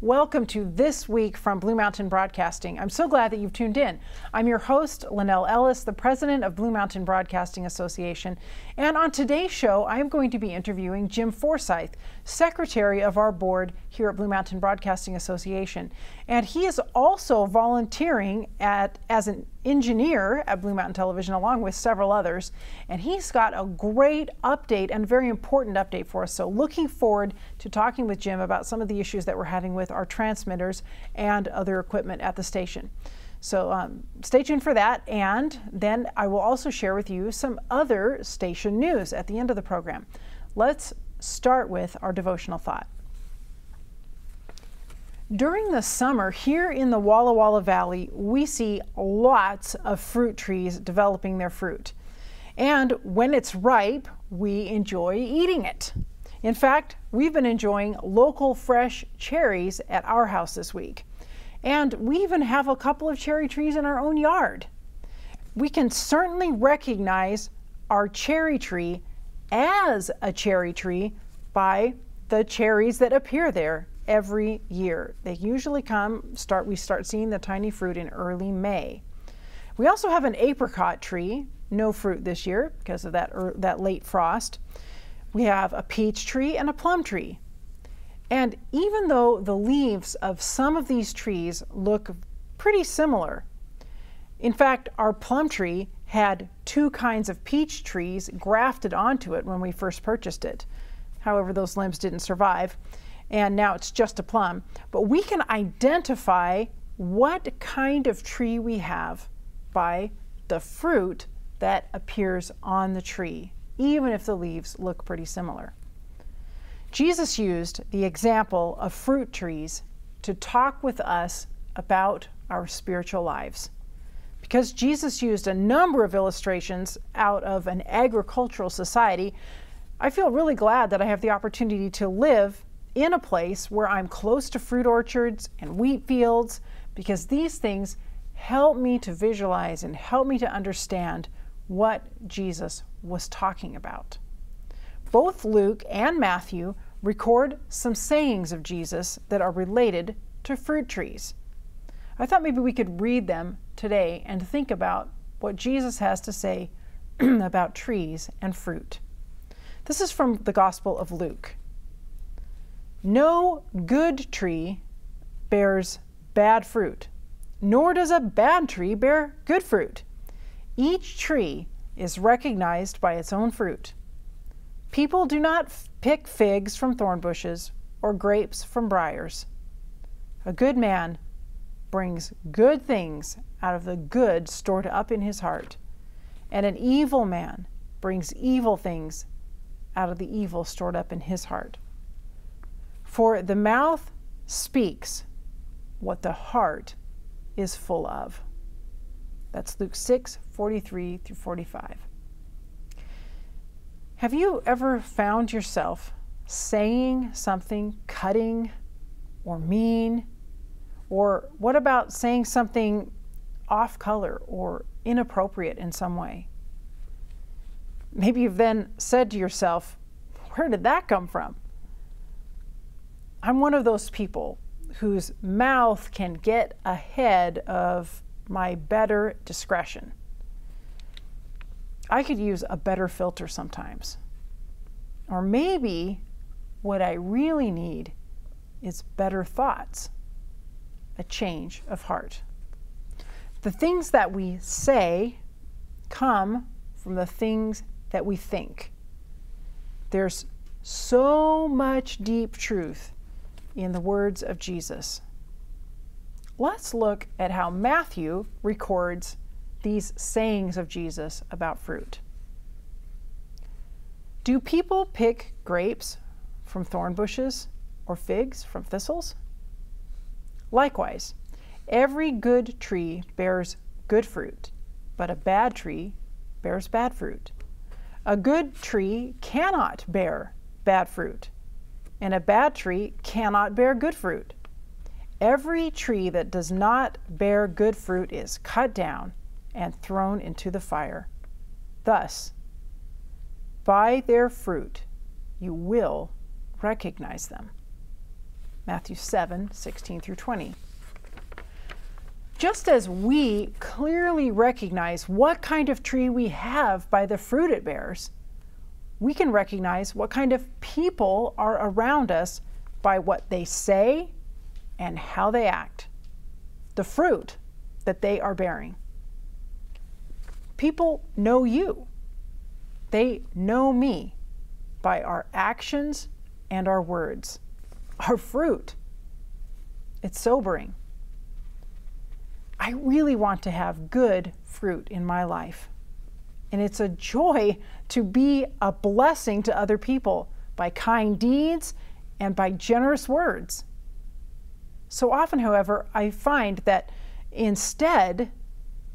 Welcome to This Week from Blue Mountain Broadcasting. I'm so glad that you've tuned in. I'm your host, Lynelle Ellis, the president of Blue Mountain Broadcasting Association. And on today's show, I'm going to be interviewing Jim Forsyth, secretary of our board here at Blue Mountain Broadcasting Association. And he is also volunteering as an engineer at Blue Mountain Television, along with several others. And he's got a great update and very important update for us. So looking forward to talking with Jim about some of the issues that we're having with our transmitters and other equipment at the station. So stay tuned for that, and then I will also share with you some other station news at the end of the program. Let's start with our devotional thought. During the summer here in the Walla Walla Valley, we see lots of fruit trees developing their fruit. And when it's ripe, we enjoy eating it. In fact, we've been enjoying local fresh cherries at our house this week. And we even have a couple of cherry trees in our own yard. We can certainly recognize our cherry tree as a cherry tree by the cherries that appear there every year. They usually we start seeing the tiny fruit in early May. We also have an apricot tree, no fruit this year because of that late frost. We have a peach tree and a plum tree. And even though the leaves of some of these trees look pretty similar, in fact, our plum tree had two kinds of peach trees grafted onto it when we first purchased it. However, those limbs didn't survive, and now it's just a plum. But we can identify what kind of tree we have by the fruit that appears on the tree, even if the leaves look pretty similar. Jesus used the example of fruit trees to talk with us about our spiritual lives. Because Jesus used a number of illustrations out of an agricultural society, I feel really glad that I have the opportunity to live in a place where I'm close to fruit orchards and wheat fields, because these things help me to visualize and help me to understand what Jesus was talking about. Both Luke and Matthew record some sayings of Jesus that are related to fruit trees. I thought maybe we could read them today and think about what Jesus has to say about trees and fruit. This is from the Gospel of Luke. No good tree bears bad fruit, nor does a bad tree bear good fruit. Each tree is recognized by its own fruit. People do not pick figs from thorn bushes or grapes from briars. A good man brings good things out of the good stored up in his heart, and an evil man brings evil things out of the evil stored up in his heart. For the mouth speaks what the heart is full of. That's Luke 6:43 through 45. Have you ever found yourself saying something cutting or mean? Or what about saying something off color or inappropriate in some way? Maybe you've then said to yourself, where did that come from? I'm one of those people whose mouth can get ahead of my better discretion. I could use a better filter sometimes. Or maybe what I really need is better thoughts, a change of heart. The things that we say come from the things that we think. There's so much deep truth in the words of Jesus. Let's look at how Matthew records these sayings of Jesus about fruit. Do people pick grapes from thorn bushes or figs from thistles? Likewise, every good tree bears good fruit, but a bad tree bears bad fruit. A good tree cannot bear bad fruit, and a bad tree cannot bear good fruit. Every tree that does not bear good fruit is cut down and thrown into the fire. Thus, by their fruit you will recognize them. Matthew 7:16 through 20. Just as we clearly recognize what kind of tree we have by the fruit it bears, we can recognize what kind of people are around us by what they say and how they act, the fruit that they are bearing. People know you. They know me by our actions and our words, our fruit. It's sobering. I really want to have good fruit in my life. And it's a joy to be a blessing to other people by kind deeds and by generous words. So often, however, I find that instead,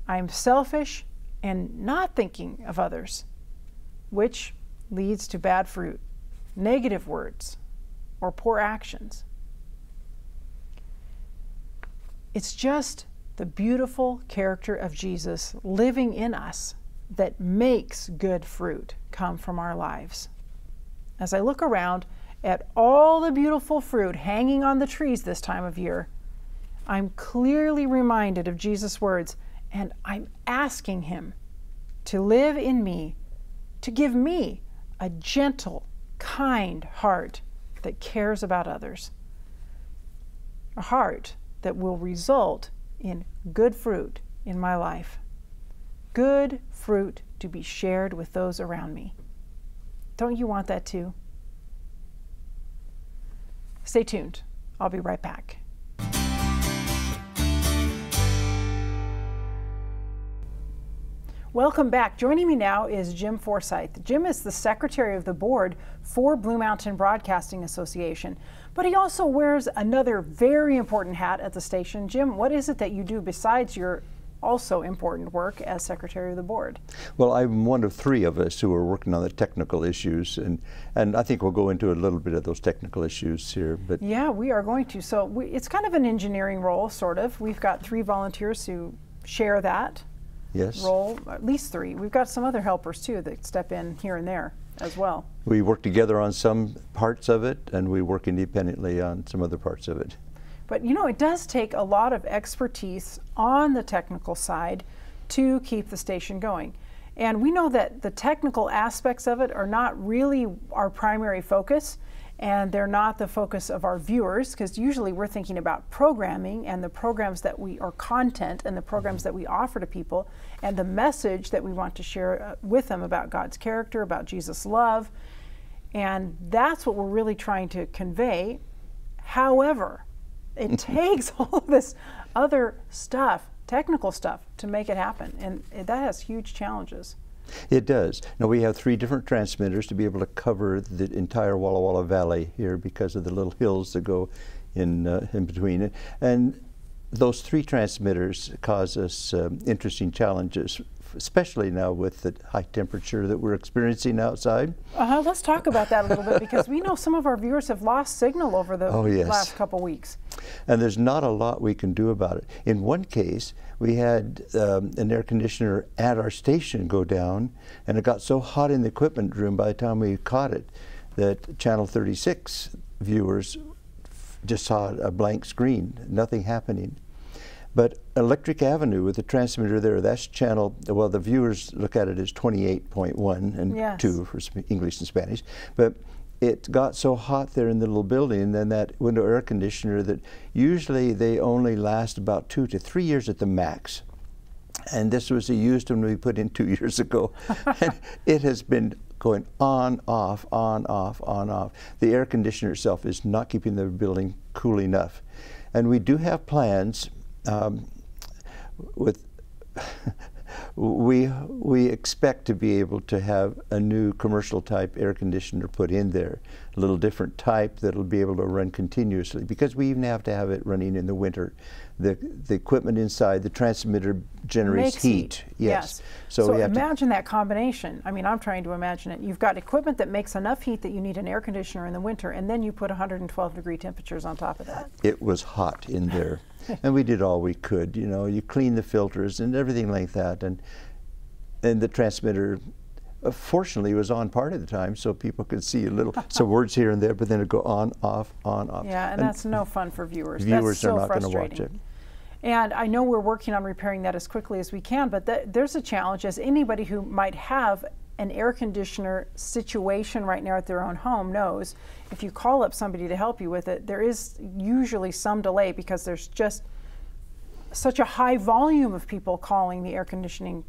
I'm selfish and not thinking of others, which leads to bad fruit, negative words, or poor actions. It's just the beautiful character of Jesus living in us that makes good fruit come from our lives. As I look around at all the beautiful fruit hanging on the trees this time of year, I'm clearly reminded of Jesus' words, and I'm asking him to live in me, to give me a gentle, kind heart that cares about others. A heart that will result in good fruit in my life. Good fruit to be shared with those around me. Don't you want that too? Stay tuned. I'll be right back. Welcome back. Joining me now is Jim Forsyth. Jim is the secretary of the board for Blue Mountain Broadcasting Association, but he also wears another very important hat at the station. Jim, what is it that you do besides your also important work as secretary of the board? Well, I'm one of three of us who are working on the technical issues, and I think we'll go into a little bit of those technical issues here. But yeah, we are going to. So it's kind of an engineering role, sort of. We've got three volunteers who share that role, at least three. We've got some other helpers too that step in here and there as well. We work together on some parts of it, and we work independently on some other parts of it. But you know, it does take a lot of expertise on the technical side to keep the station going. And we know that the technical aspects of it are not really our primary focus, and they're not the focus of our viewers, because usually we're thinking about programming and the programs that or content and the programs that we offer to people, and the message that we want to share with them about God's character, about Jesus' love. And that's what we're really trying to convey. However, it takes all of this other stuff, technical stuff, to make it happen, and that has huge challenges. It does. Now, we have three different transmitters to be able to cover the entire Walla Walla Valley here because of the little hills that go in between it. And those three transmitters cause us interesting challenges, especially now with the high temperature that we're experiencing outside. Let's talk about that a little bit, because we know some of our viewers have lost signal over the last couple weeks. And there's not a lot we can do about it. In one case, we had an air conditioner at our station go down, and it got so hot in the equipment room by the time we caught it that Channel 36 viewers just saw a blank screen, nothing happening. But Electric Avenue with the transmitter there, that's channel, well, the viewers look at it as 28.1 and 2 for English and Spanish. But it got so hot there in the little building, then that window air conditioner, that usually they only last about 2 to 3 years at the max. And this was a used one we put in 2 years ago. And it has been going on, off, on, off, on, off. The air conditioner itself is not keeping the building cool enough. And we do have plans we expect to be able to have a new commercial type air conditioner put in there, a little different type that'll be able to run continuously, because we even have to have it running in the winter. The equipment inside, the transmitter generates heat. Yes. So imagine that combination. I mean, I'm trying to imagine it. You've got equipment that makes enough heat that you need an air conditioner in the winter, and then you put 112-degree temperatures on top of that. It was hot in there. And we did all we could. You know, you clean the filters and everything like that, and the transmitter Fortunately, it was on part of the time, so people could see a little, some words here and there, but then it'd go on, off, on, off. Yeah, and that's no fun for viewers. Viewers that's are so not going to watch frustrating. it. And I know we're working on repairing that as quickly as we can, but there's a challenge, as anybody who might have an air conditioner situation right now at their own home knows. If you call up somebody to help you with it, there is usually some delay because there's just such a high volume of people calling the air conditioning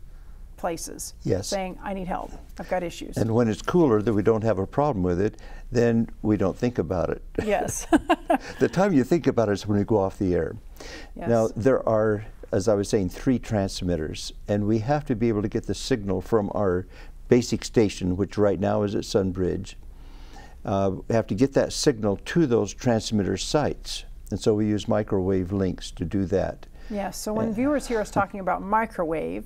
places, Yes. saying, I need help, I've got issues. And when it's cooler that we don't have a problem with it, then we don't think about it. Yes. The time you think about it is when we go off the air. Yes. Now, there are, as I was saying, 3 transmitters, and we have to be able to get the signal from our basic station, which right now is at Sunbridge. We have to get that signal to those transmitter sites, and so we use microwave links to do that. Yes, so when viewers hear us talking about microwave,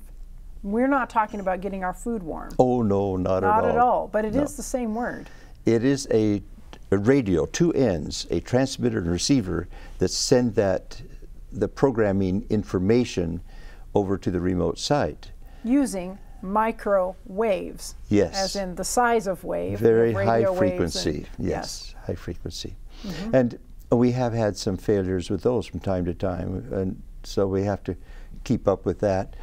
we're not talking about getting our food warm. Oh, no, not at all. Not at all, but it No. is the same word. It is a radio, 2 ends, a transmitter and receiver that send the programming information over to the remote site. Using microwaves. Yes. As in the size of wave. Very radio high waves frequency, and, yes, high frequency. Mm-hmm. And we have had some failures with those from time to time, and so we have to keep up with that.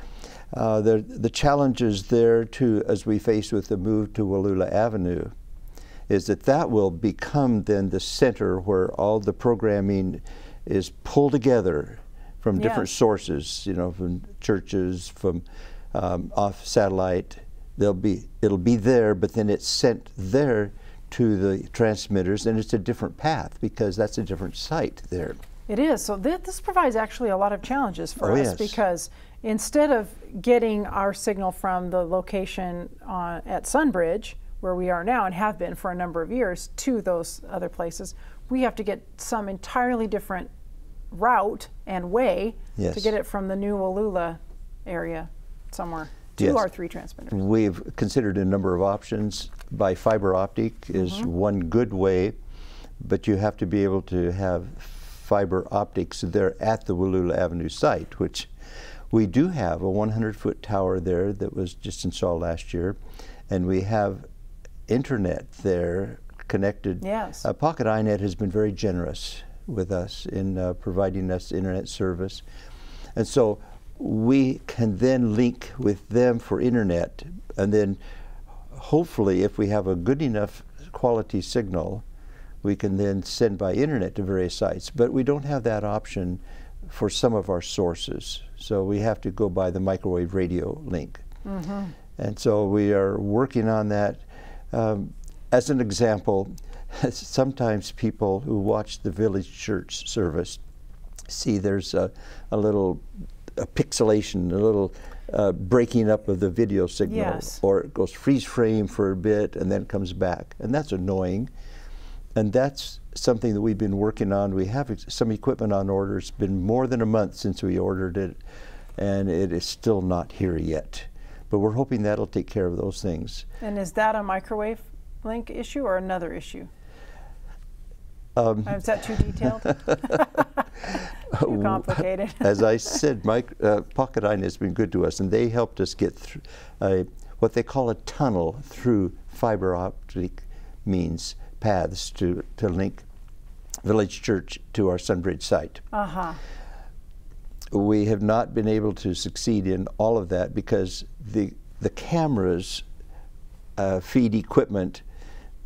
The challenges there too, as we face with the move to Wallula Avenue, is that will become then the center where all the programming is pulled together from different sources, you know, from churches, from off satellite. It'll be there, but then it's sent there to the transmitters, and it's a different path because that's a different site there. It is. So this provides actually a lot of challenges for us yes. because instead of getting our signal from the location at Sunbridge, where we are now and have been for a number of years, to those other places, we have to get some entirely different route and way Yes. to get it from the new Wallula area somewhere to Yes. our 3 transmitters. We've considered a number of options. By fiber optic is one good way, but you have to be able to have fiber optics there at the Wallula Avenue site, which we do have a 100-foot tower there that was just installed last year, and we have internet there connected. Yes. Pocket iNet has been very generous with us in providing us internet service, and so we can then link with them for internet, and then hopefully if we have a good enough quality signal, we can then send by internet to various sites. But we don't have that option for some of our sources, so we have to go by the microwave radio link. Mm-hmm. And so we are working on that. As an example, sometimes people who watch the village church service see there's a little pixelation, a little breaking up of the video signal, Yes. or it goes freeze frame for a bit and then comes back, and that's annoying. And that's something that we've been working on. We have some equipment on order. It's been more than a month since we ordered it, and it is still not here yet. But we're hoping that'll take care of those things. And is that a microwave link issue or another issue? Is that too detailed? Too complicated. As I said, Pocket iNet has been good to us, and they helped us get through what they call a tunnel through fiber optic means, paths to link Village Church to our Sunbridge site. Uh-huh. We have not been able to succeed in all of that because the cameras feed equipment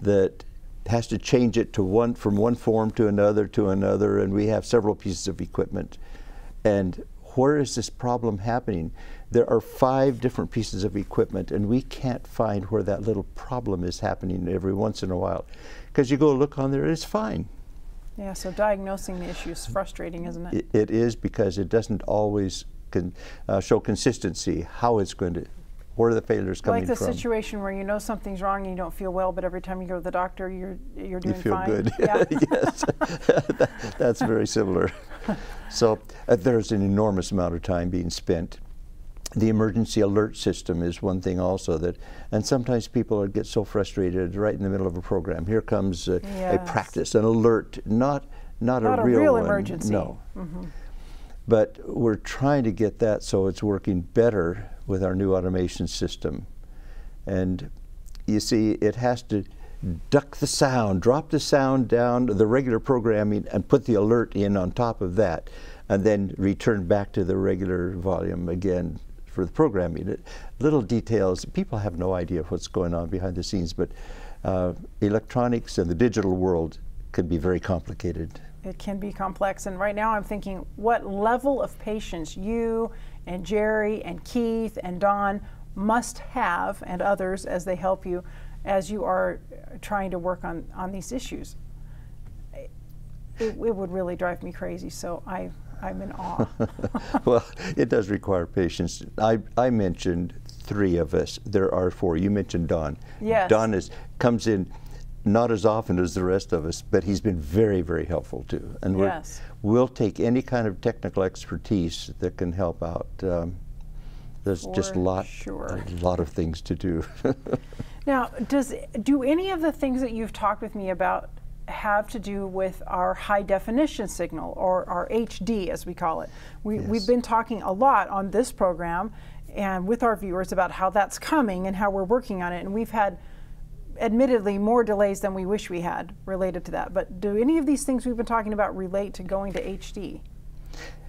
that has to change it to from one form to another, and we have several pieces of equipment. And where is this problem happening? There are 5 different pieces of equipment, and we can't find where that little problem is happening every once in a while. Because you go look on there, it's fine. Yeah, so diagnosing the issue is frustrating, isn't it? It is, because it doesn't always show consistency, how it's going to, where the failure is coming from. Like the situation where you know something's wrong and you don't feel well, but every time you go to the doctor, you're doing fine. You feel good. Yeah. Yes, that's very similar. So there's an enormous amount of time being spent. The emergency alert system is one thing also and sometimes people get so frustrated right in the middle of a program. Here comes a practice, an alert, not a real one. Emergency. No. Mm-hmm. But we're trying to get that so it's working better with our new automation system. And you see, it has to duck the sound, drop the sound down to the regular programming and put the alert in on top of that, and then return back to the regular volume again for the programming. Little details, people have no idea what's going on behind the scenes, but electronics and the digital world can be very complicated. It can be complex, and right now I'm thinking what level of patience you and Jerry and Keith and Don must have, and others as they help you, as you are trying to work on these issues. It would really drive me crazy, so I'm in awe. Well, it does require patience. I mentioned 3 of us. There are 4. You mentioned Don. Yes. Don comes in not as often as the rest of us, but he's been very, very helpful too. And yes. We'll take any kind of technical expertise that can help out. There's just a lot of things to do. Now, do any of the things that you've talked with me about have to do with our high definition signal, or our HD as we call it? We've been talking a lot on this program and with our viewers about how that's coming and how we're working on it, and we've had admittedly more delays than we wish we had related to that. But do any of these things we've been talking about relate to going to HD?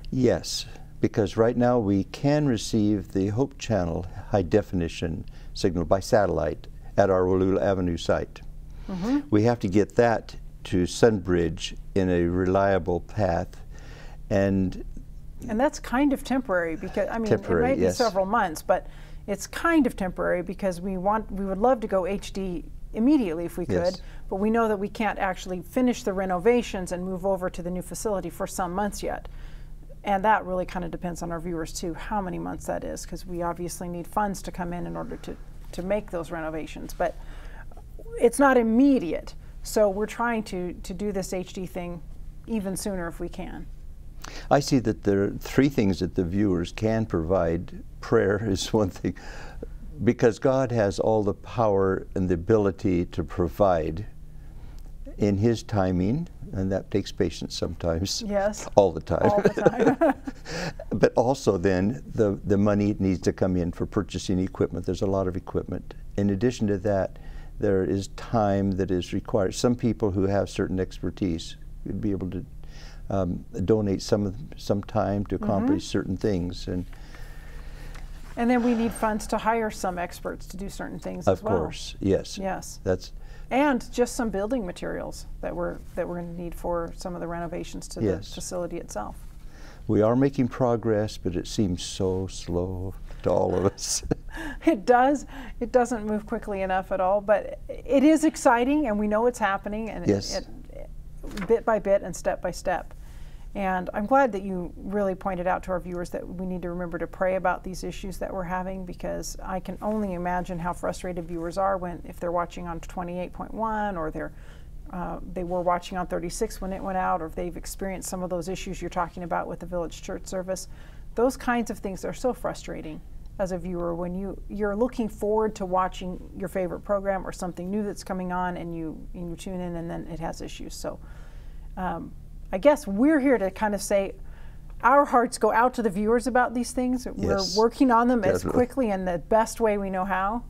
Yes, because right now we can receive the Hope Channel high definition signal by satellite at our Wallula Avenue site. Mm-hmm. We have to get that to Sunbridge in a reliable path, and that's kind of temporary, because I mean it might be several months, but it's kind of temporary because we would love to go HD immediately if we could, but we know that we can't actually finish the renovations and move over to the new facility for some months yet. And that really kind of depends on our viewers too, how many months that is, because we obviously need funds to come in order to make those renovations. But it's not immediate, so we're trying to do this HD thing even sooner if we can. I see that there are 3 things that the viewers can provide. Prayer is one thing, because God has all the power and the ability to provide in His timing, and that takes patience sometimes. Yes. All the time. All the time. But also then the money needs to come in for purchasing equipment. There's a lot of equipment. In addition to that, there is time that is required. Some people who have certain expertise would be able to donate some time to accomplish certain things, and then we need funds to hire some experts to do certain things as well. Of course, yes. Yes. And just some building materials that we're going to need for some of the renovations to the facility itself. We are making progress, but it seems so slow to all of us. It does. It doesn't move quickly enough at all, but it is exciting, and we know it's happening, and it bit by bit and step by step. And I'm glad that you really pointed out to our viewers that we need to remember to pray about these issues that we're having, because I can only imagine how frustrated viewers are if they're watching on 28.1, or they were watching on 36 when it went out, or if they've experienced some of those issues you're talking about with the Village Church service. Those kinds of things are so frustrating as a viewer when you're looking forward to watching your favorite program or something new that's coming on, and you tune in and then it has issues. So I guess we're here to kind of say our hearts go out to the viewers about these things. We're working on them as quickly and the best way we know how,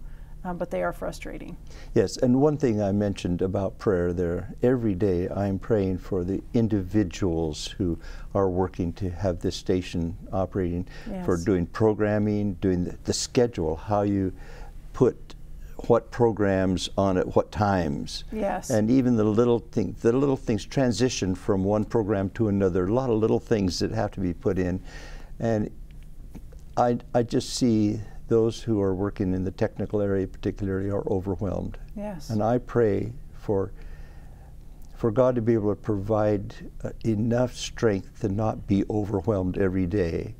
but they are frustrating. Yes, and one thing I mentioned about prayer there, every day I'm praying for the individuals who are working to have this station operating, for doing programming, doing the schedule, how you put what programs on at what times. Yes. And even the little things transition from one program to another, a lot of little things that have to be put in. And I just see those who are working in the technical area particularly are overwhelmed. Yes. And I pray for God to be able to provide enough strength to not be overwhelmed every day.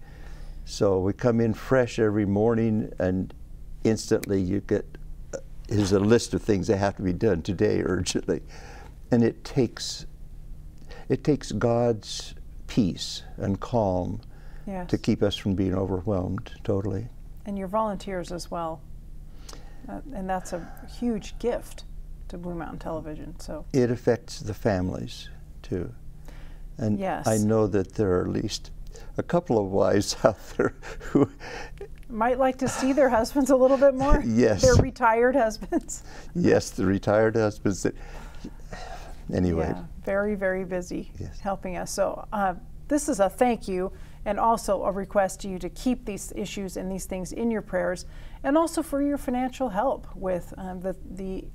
So we come in fresh every morning, and instantly you get here's a list of things that have to be done today urgently. And it takes God's peace and calm to keep us from being overwhelmed totally. And your volunteers as well. And that's a huge gift to Blue Mountain Television. So it affects the families too. And I know that there are at least a couple of wives out there who Might like to see their husbands a little bit more. Yes. Their retired husbands. Yes, the retired husbands. Anyway. Yeah, very, very busy Yes. helping us. So this is a thank you and also a request to you to keep these issues and these things in your prayers, and also for your financial help with the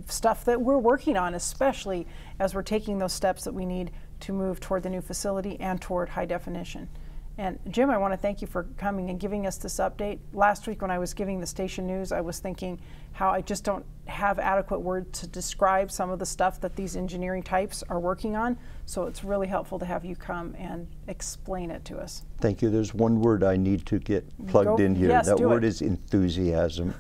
stuff that we're working on, especially as we're taking those steps that we need to move toward the new facility and toward high definition. And Jim, I want to thank you for coming and giving us this update. Last week when I was giving the station news, I was thinking how I just don't have adequate words to describe some of the stuff that these engineering types are working on. So it's really helpful to have you come and explain it to us. Thank you. There's one word I need to get plugged in here. Yes, that do word it. is enthusiasm.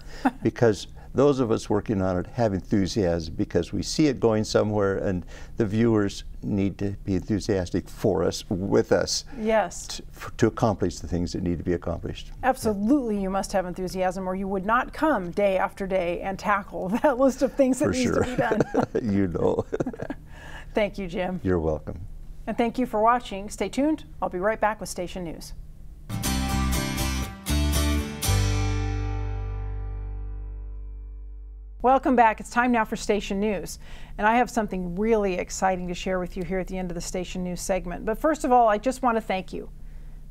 Because those of us working on it have enthusiasm because we see it going somewhere, and the viewers need to be enthusiastic for us, with us. Yes. To accomplish the things that need to be accomplished. Absolutely, you must have enthusiasm, or you would not come day after day and tackle that list of things that needs to be done. You know. Thank you, Jim. You're welcome. And thank you for watching. Stay tuned. I'll be right back with Station News. Welcome back. It's time now for Station News. And I have something really exciting to share with you here at the end of the Station News segment. But first of all, I just want to thank you,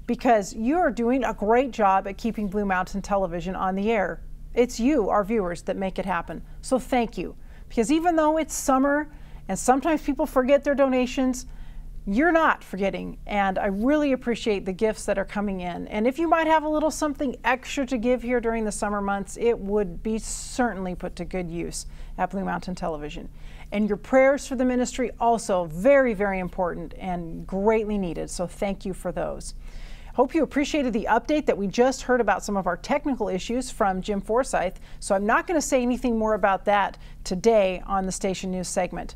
because you are doing a great job at keeping Blue Mountain Television on the air. It's you, our viewers, that make it happen. So thank you. Because even though it's summer and sometimes people forget their donations, you're not forgetting, and I really appreciate the gifts that are coming in. And if you might have a little something extra to give here during the summer months, it would be certainly put to good use at Blue Mountain Television. And your prayers for the ministry also very, very important and greatly needed, so thank you for those. Hope you appreciated the update that we just heard about some of our technical issues from Jim Forsyth, so I'm not going to say anything more about that today on the Station News segment.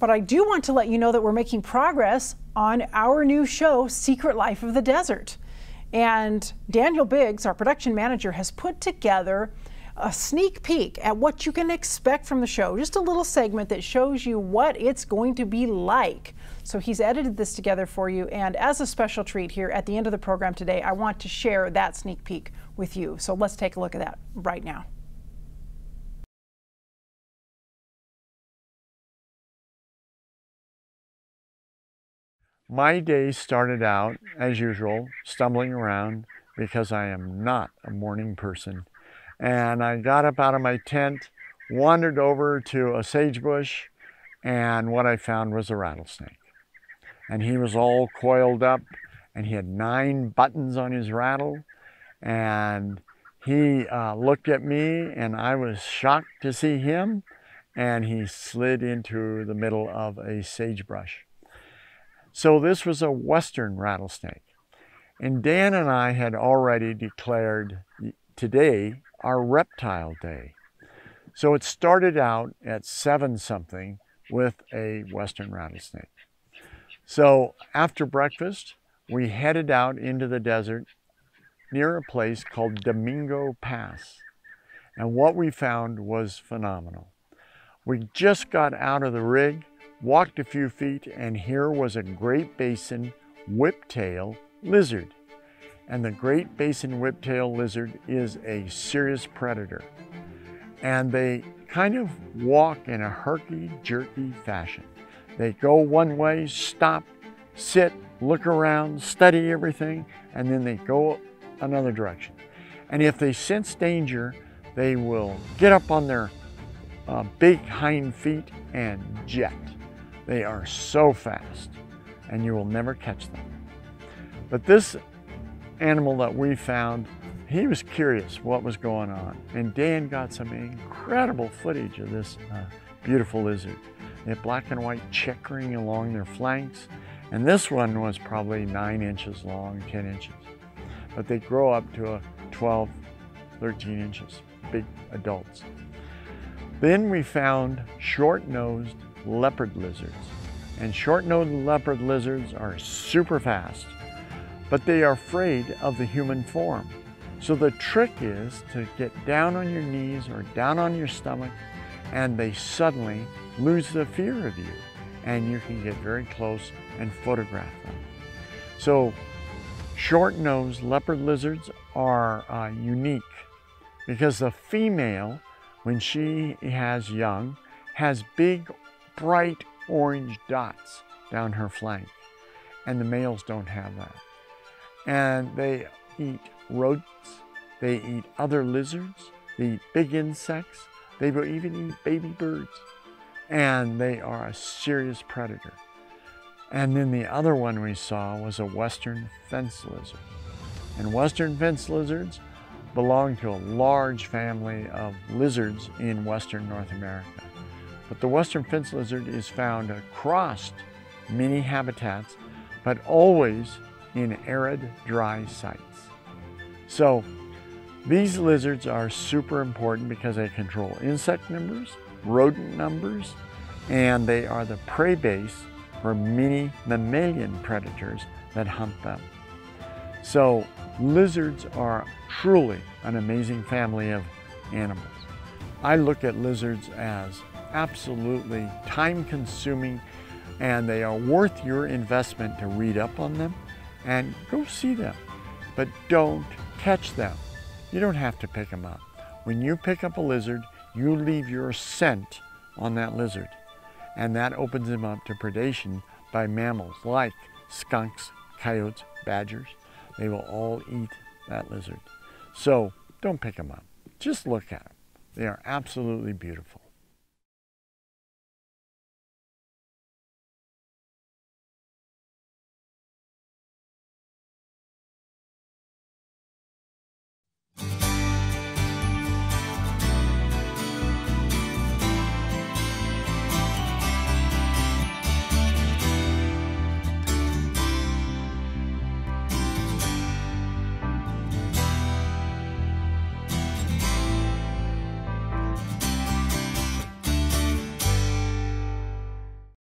But I do want to let you know that we're making progress on our new show, Secret Life of the Desert. And Daniel Biggs, our production manager, has put together a sneak peek at what you can expect from the show. Just a little segment that shows you what it's going to be like. So he's edited this together for you. And as a special treat here at the end of the program today, I want to share that sneak peek with you. So let's take a look at that right now. My day started out, as usual, stumbling around because I am not a morning person. And I got up out of my tent, wandered over to a sagebush, and what I found was a rattlesnake. And he was all coiled up, and he had 9 buttons on his rattle. And he looked at me, and I was shocked to see him, and he slid into the middle of a sagebrush. So this was a western rattlesnake. And Dan and I had already declared today our reptile day. So it started out at 7-something with a western rattlesnake. So after breakfast, we headed out into the desert near a place called Domingo Pass. And what we found was phenomenal. We just got out of the rig, walked a few feet, and here was a Great Basin whiptail lizard. And the Great Basin whiptail lizard is a serious predator. And they kind of walk in a herky-jerky fashion. They go one way, stop, sit, look around, study everything, and then they go another direction. And if they sense danger, they will get up on their big hind feet and jet. They are so fast, and you will never catch them. But this animal that we found, he was curious what was going on. And Dan got some incredible footage of this beautiful lizard. They had black and white checkering along their flanks. And this one was probably 9 inches long, 10 inches. But they grow up to a 12, 13 inches, big adults. Then we found short-nosed leopard lizards. And short-nosed leopard lizards are super fast, but they are afraid of the human form. So the trick is to get down on your knees or down on your stomach, and they suddenly lose the fear of you, and you can get very close and photograph them. So Short-nosed leopard lizards are unique because the female, when she has young, has big, bright orange dots down her flank, and the males don't have that. And they eat rodents, they eat other lizards, they eat big insects, they will even eat baby birds, and they are a serious predator. And then the other one we saw was a western fence lizard. And western fence lizards belong to a large family of lizards in western North America. But the western fence lizard is found across many habitats, but always in arid, dry sites. So these lizards are super important because they control insect numbers, rodent numbers, and they are the prey base for many mammalian predators that hunt them. So lizards are truly an amazing family of animals. I look at lizards as absolutely time-consuming, and they are worth your investment to read up on them and go see them. But don't catch them. You don't have to pick them up. When you pick up a lizard, you leave your scent on that lizard, and that opens them up to predation by mammals like skunks, coyotes, badgers. They will all eat that lizard. So don't pick them up. Just look at them. They are absolutely beautiful.